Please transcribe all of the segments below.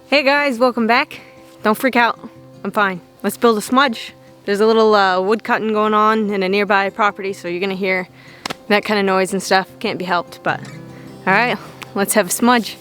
Hey guys, welcome back. Don't freak out, I'm fine. Let's build a smudge. There's a little wood cutting going on in a nearby property, so you're gonna hear that kind of noise and stuff. Can't be helped, but all right, let's have a smudge.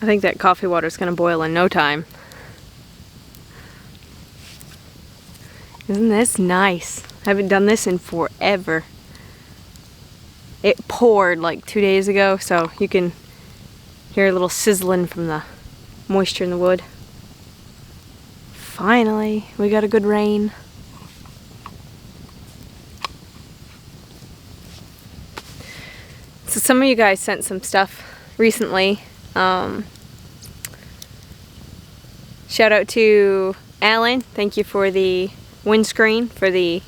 I think that coffee water is going to boil in no time. Isn't this nice? I haven't done this in forever. It poured like 2 days ago, so you can hear a little sizzling from the moisture in the wood. Finally, we got a good rain. So some of you guys sent some stuff recently. Shout out to Alan. Thank you for the windscreen for the,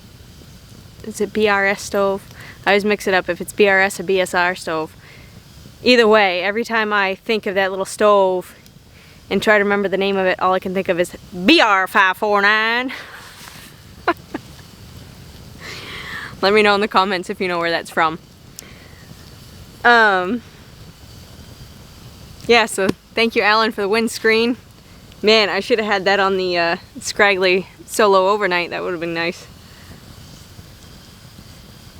is it BRS stove? I always mix it up if it's BRS or BSR stove. Either way, every time I think of that little stove and try to remember the name of it, all I can think of is BR549. Let me know in the comments if you know where that's from. Yeah, so thank you, Alan, for the windscreen. Man, I should have had that on the scraggly solo overnight. That would have been nice.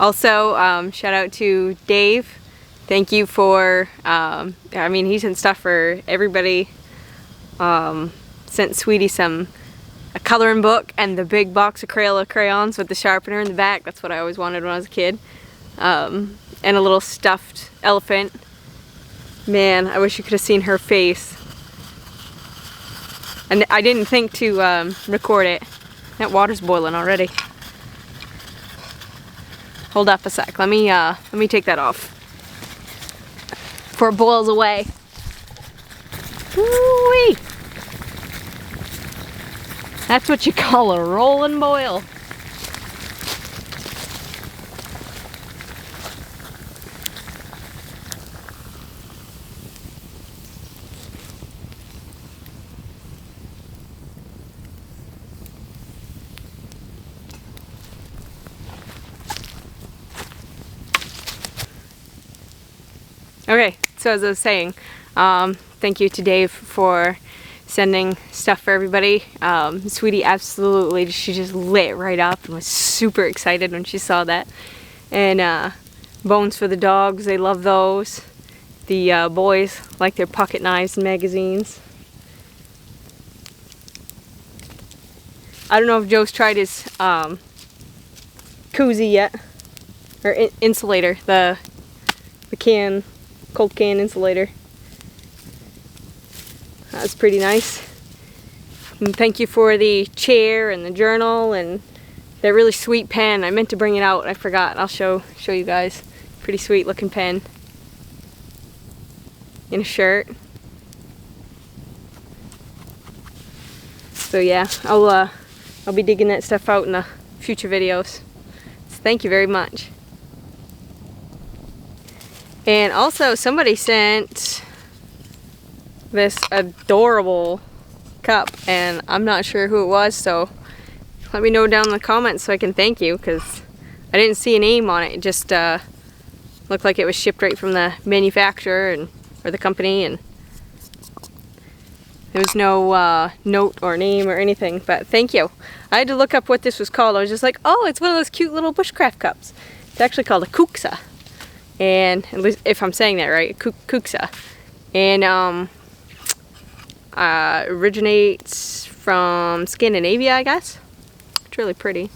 Also, shout out to Dave. Thank you for, I mean, he sent stuff for everybody. Sent Sweetie a coloring book and the big box of Crayola crayons with the sharpener in the back. That's what I always wanted when I was a kid. And a little stuffed elephant. Man, I wish you could have seen her face. And I didn't think to record it. That water's boiling already. Hold up a sec. Let me take that off before it boils away. Woo-wee. That's what you call a rolling boil. Okay, so as I was saying, thank you to Dave for sending stuff for everybody. Sweetie absolutely, she just lit right up and was super excited when she saw that. And bones for the dogs, they love those. The boys like their pocket knives and magazines. I don't know if Joe's tried his koozie yet, or insulator, the can, cold can insulator. That's pretty nice. And thank you for the chair and the journal and that really sweet pen. I meant to bring it out, I forgot. I'll show you guys. Pretty sweet looking pen. In a shirt. So yeah, I'll be digging that stuff out in the future videos. So thank you very much. And also somebody sent this adorable cup, and I'm not sure who it was, so let me know down in the comments so I can thank you, because I didn't see a name on it. It just looked like it was shipped right from the manufacturer or the company, and there was no note or name or anything, but thank you. I had to look up what this was called. I was just like, oh, it's one of those cute little bushcraft cups. It's actually called a kuksa, and at least if I'm saying that right, kuksa. And originates from Scandinavia, I guess. It's really pretty.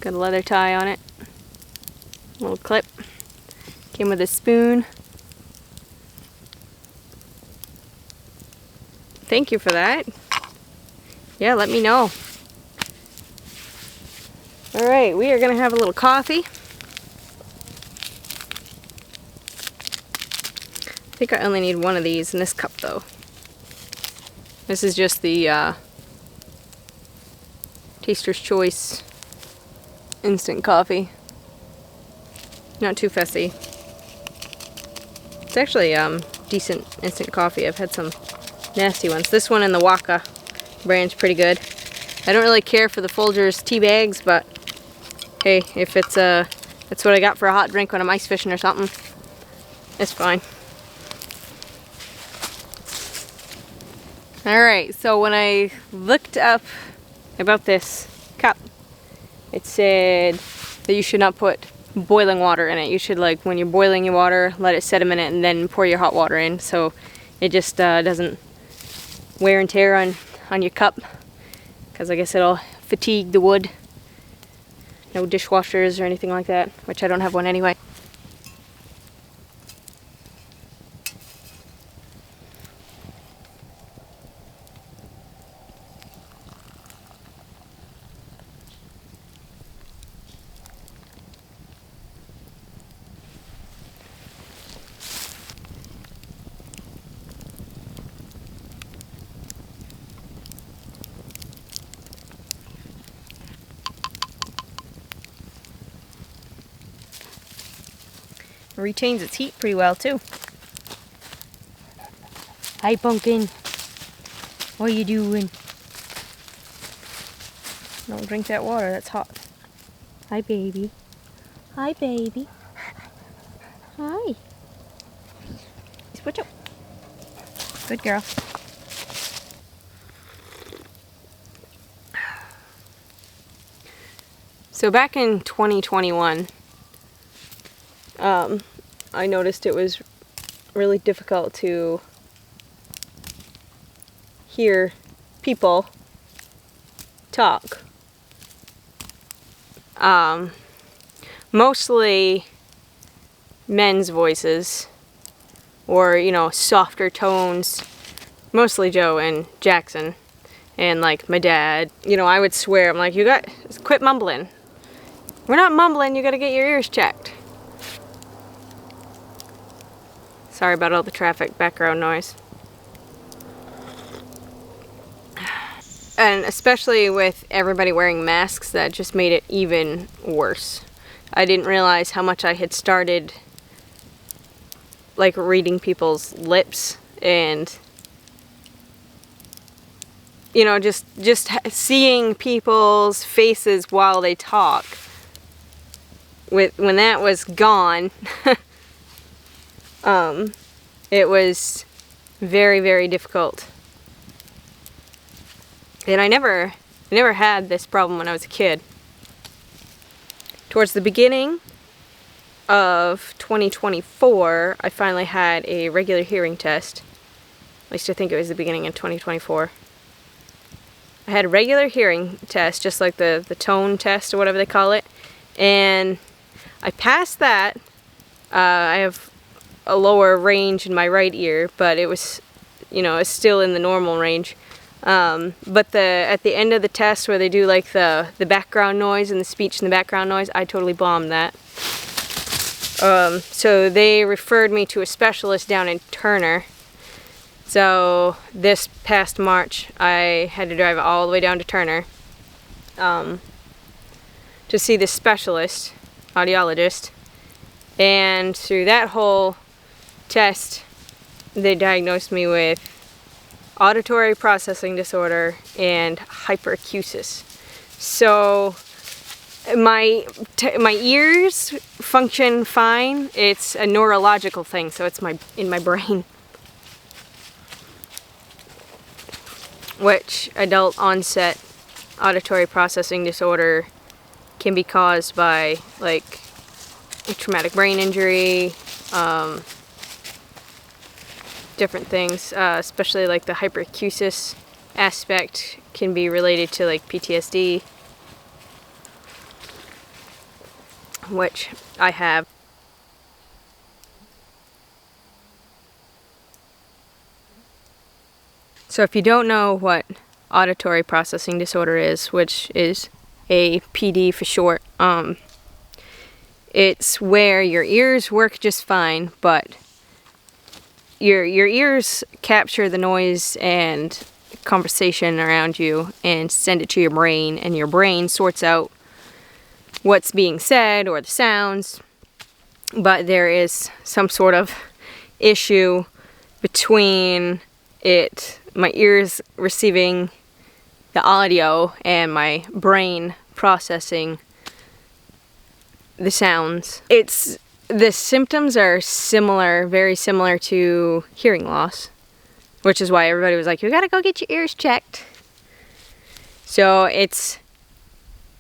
Got a leather tie on it. Little clip. Came with a spoon. Thank you for that. Yeah, let me know. Alright, we are going to have a little coffee. I think I only need one of these in this cup though. This is just the Taster's Choice instant coffee. Not too fussy. It's actually decent instant coffee. I've had some nasty ones. This one in the Waka brand's pretty good. I don't really care for the Folgers tea bags, but hey, if it's that's what I got for a hot drink when I'm ice fishing or something, it's fine. Alright, so when I looked up about this cup, it said that you should not put boiling water in it. You should, like, when you're boiling your water, let it set a minute and then pour your hot water in, so it just doesn't wear and tear on your cup, because I guess it'll fatigue the wood. No dishwashers or anything like that, which I don't have one anyway. Retains its heat pretty well too. Hi, Pumpkin. What are you doing? Don't drink that water, that's hot. Hi, baby. Hi, baby. Hi. Switch up. Good girl. So back in 2021, I noticed it was really difficult to hear people talk. Mostly men's voices, or, you know, softer tones. Mostly Joe and Jackson, and like my dad. You know, I would swear, I'm like, you got, quit mumbling. We're not mumbling, you gotta get your ears checked. Sorry about all the traffic background noise. And especially with everybody wearing masks, that just made it even worse. I didn't realize how much I had started like reading people's lips, and you know, just seeing people's faces while they talk when that was gone, it was very, very difficult. And I never had this problem when I was a kid. Towards the beginning of 2024, I finally had a regular hearing test. At least I think it was the beginning of 2024. I had a regular hearing test, just like the tone test or whatever they call it. And I passed that. I have a lower range in my right ear, but it was, it's still in the normal range. But at the end of the test where they do like the background noise and the speech in the background noise, I totally bombed that. So they referred me to a specialist down in Turner. So this past March, I had to drive all the way down to Turner to see this specialist, audiologist. And through that whole test, they diagnosed me with auditory processing disorder and hyperacusis. So my ears function fine. It's a neurological thing, so it's in my brain. Which adult onset auditory processing disorder can be caused by like a traumatic brain injury, different things, especially like the hyperacusis aspect can be related to like PTSD, which I have. So if you don't know what auditory processing disorder is, which is APD for short, it's where your ears work just fine, but your ears capture the noise and conversation around you and send it to your brain, and your brain sorts out what's being said or the sounds, but there is some sort of issue between my ears receiving the audio and my brain processing the sounds. The symptoms are similar, very similar to hearing loss, which is why everybody was like, you gotta go get your ears checked. So it's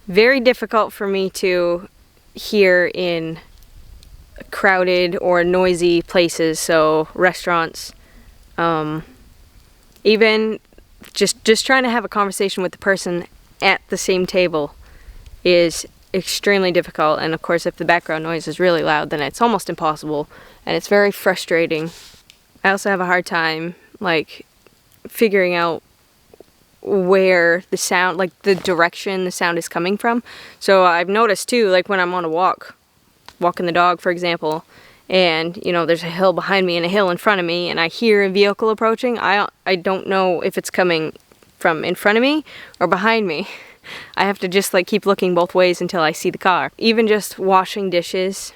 very difficult for me to hear in crowded or noisy places, so restaurants, even just trying to have a conversation with the person at the same table is extremely difficult. And of course, if the background noise is really loud, then it's almost impossible, and it's very frustrating. I also have a hard time like figuring out where the sound, like the direction the sound is coming from. So I've noticed too, like when I'm on a walking the dog, for example, and there's a hill behind me and a hill in front of me, and I hear a vehicle approaching, I don't know if it's coming from in front of me or behind me. I have to just like keep looking both ways until I see the car. Even just washing dishes,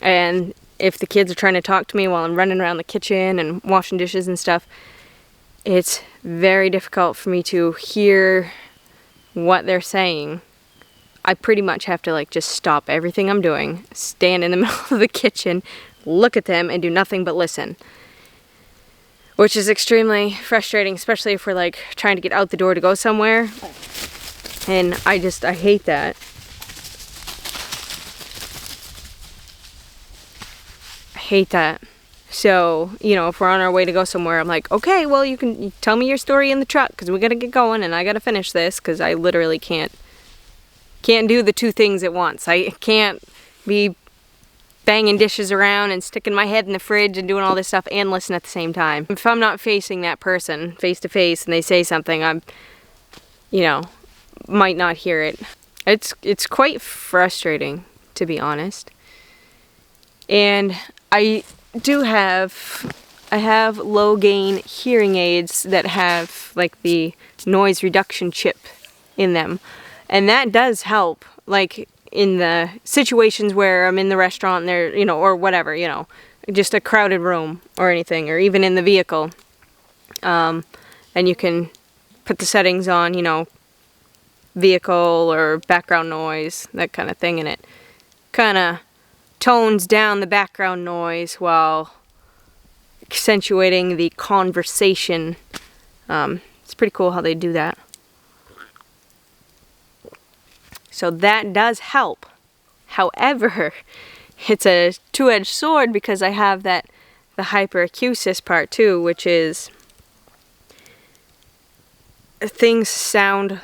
and if the kids are trying to talk to me while I'm running around the kitchen and washing dishes and stuff, it's very difficult for me to hear what they're saying. I pretty much have to like just stop everything I'm doing, stand in the middle of the kitchen, look at them, and do nothing but listen. Which is extremely frustrating, especially if we're like trying to get out the door to go somewhere. And I hate that. I hate that. So, if we're on our way to go somewhere, I'm like, okay, well, you tell me your story in the truck, because we gotta get going, and I gotta finish this, because I literally can't do the two things at once. I can't be banging dishes around and sticking my head in the fridge and doing all this stuff and listen at the same time. If I'm not facing that person face to face and they say something, I'm, might not hear it. It's quite frustrating, to be honest. And I have low gain hearing aids that have like the noise reduction chip in them. And that does help, like in the situations where I'm in the restaurant and there, or whatever, just a crowded room or anything, or even in the vehicle. And you can put the settings on, vehicle or background noise, that kind of thing in it. kind of tones down the background noise while accentuating the conversation. It's pretty cool how they do that. So that does help. However, it's a two-edged sword because I have the hyperacusis part too, which is things sound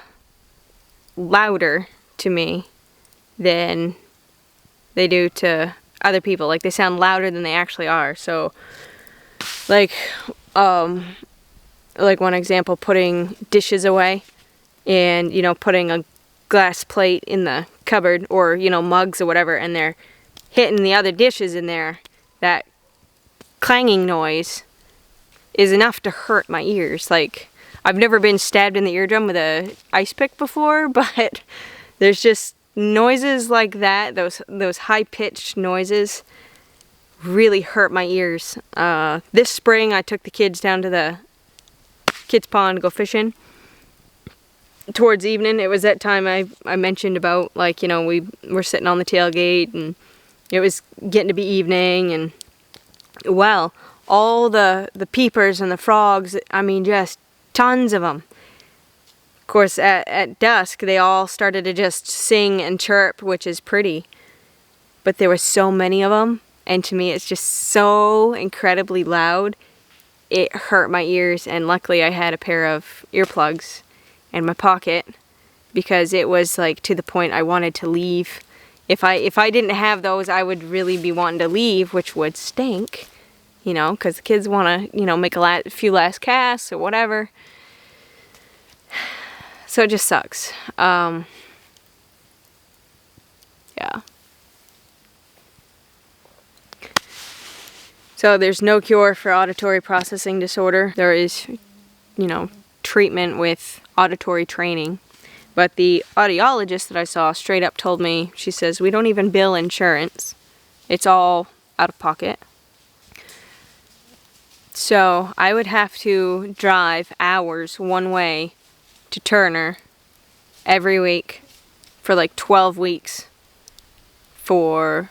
louder to me than they do to other people. Like, they sound louder than they actually are. So, like one example, putting dishes away and, putting a glass plate in the cupboard, or, mugs or whatever, and they're hitting the other dishes in there. That clanging noise is enough to hurt my ears. Like, I've never been stabbed in the eardrum with a ice pick before, but there's just noises like that, those high-pitched noises really hurt my ears. This spring I took the kids down to the kids pond to go fishing. Towards evening, it was that time I mentioned about, like, we were sitting on the tailgate and it was getting to be evening, and well, all the peepers and the frogs, I mean, just tons of them. Of course, at dusk, they all started to just sing and chirp, which is pretty. But there were so many of them, and to me, it's just so incredibly loud. It hurt my ears, and luckily I had a pair of earplugs in my pocket, because it was, like, to the point I wanted to leave. If I didn't have those, I would really be wanting to leave, which would stink, because the kids want to, make a few last casts or whatever. So it just sucks. Yeah. So there's no cure for auditory processing disorder. There is, treatment with auditory training. But the audiologist that I saw straight up told me, she says, we don't even bill insurance. It's all out of pocket. So I would have to drive hours one way to Turner every week for like 12 weeks for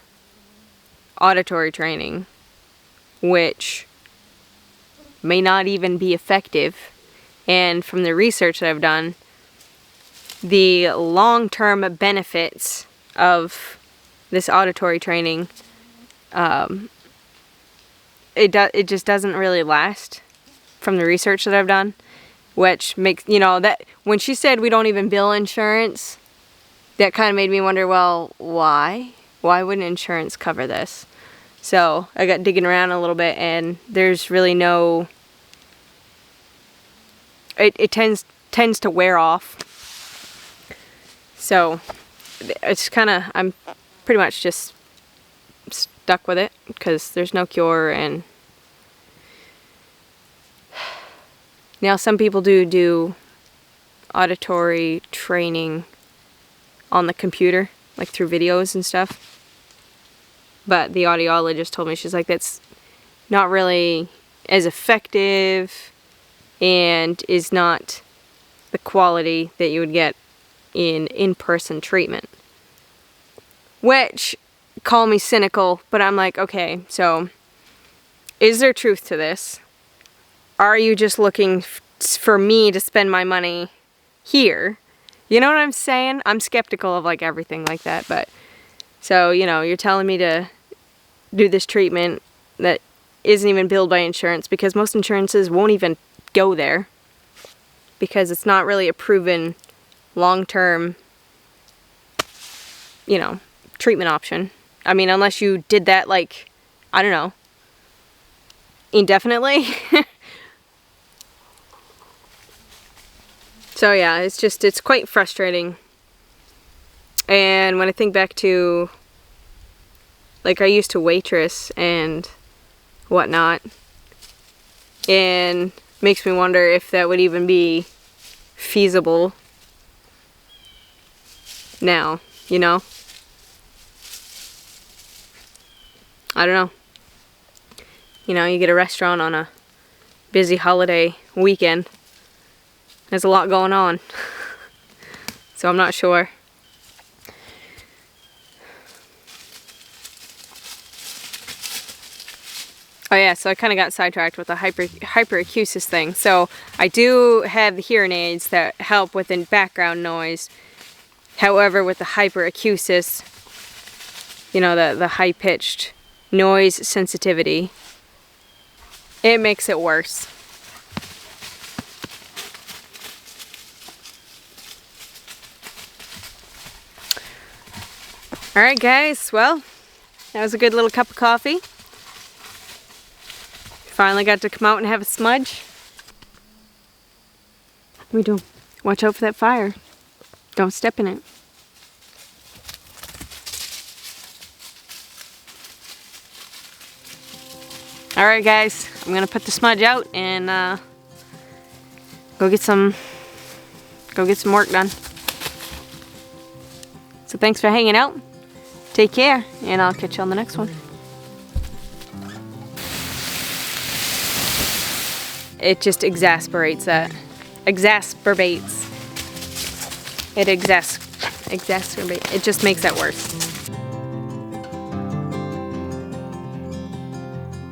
auditory training, which may not even be effective. And from the research that I've done, the long-term benefits of this auditory training, it just doesn't really last, from the research that I've done. Which makes, that when she said we don't even bill insurance, that kind of made me wonder, well, why? Why wouldn't insurance cover this? So I got digging around a little bit, and there's really no, it tends to wear off. So it's I'm pretty much just stuck with it, because there's no cure. And now some people do auditory training on the computer, like through videos and stuff. But the audiologist told me, she's like, that's not really as effective and is not the quality that you would get in-person treatment. Which, call me cynical, but I'm like, okay, so is there truth to this? Are you just looking for me to spend my money here? You know what I'm saying? I'm skeptical of like everything like that, but so, you're telling me to do this treatment that isn't even billed by insurance, because most insurances won't even go there, because it's not really a proven long-term, treatment option. I mean, unless you did that, like, I don't know, indefinitely. So yeah, it's quite frustrating. And when I think back to, like, I used to waitress and whatnot, and makes me wonder if that would even be feasible now, I don't know. You get a restaurant on a busy holiday weekend. There's a lot going on. So I'm not sure. Oh yeah, so I kind of got sidetracked with the hyperacusis thing. So I do have hearing aids that help with the background noise. However, with the hyperacusis, you know, the high-pitched noise sensitivity, it makes it worse. Alright guys, well, that was a good little cup of coffee. Finally got to come out and have a smudge. What are we doing? Watch out for that fire. Don't step in it. Alright guys, I'm gonna put the smudge out and go get some work done. So thanks for hanging out. Take care, and I'll catch you on the next one. It just exasperates that. Exacerbates. It exacerbates. It just makes that worse.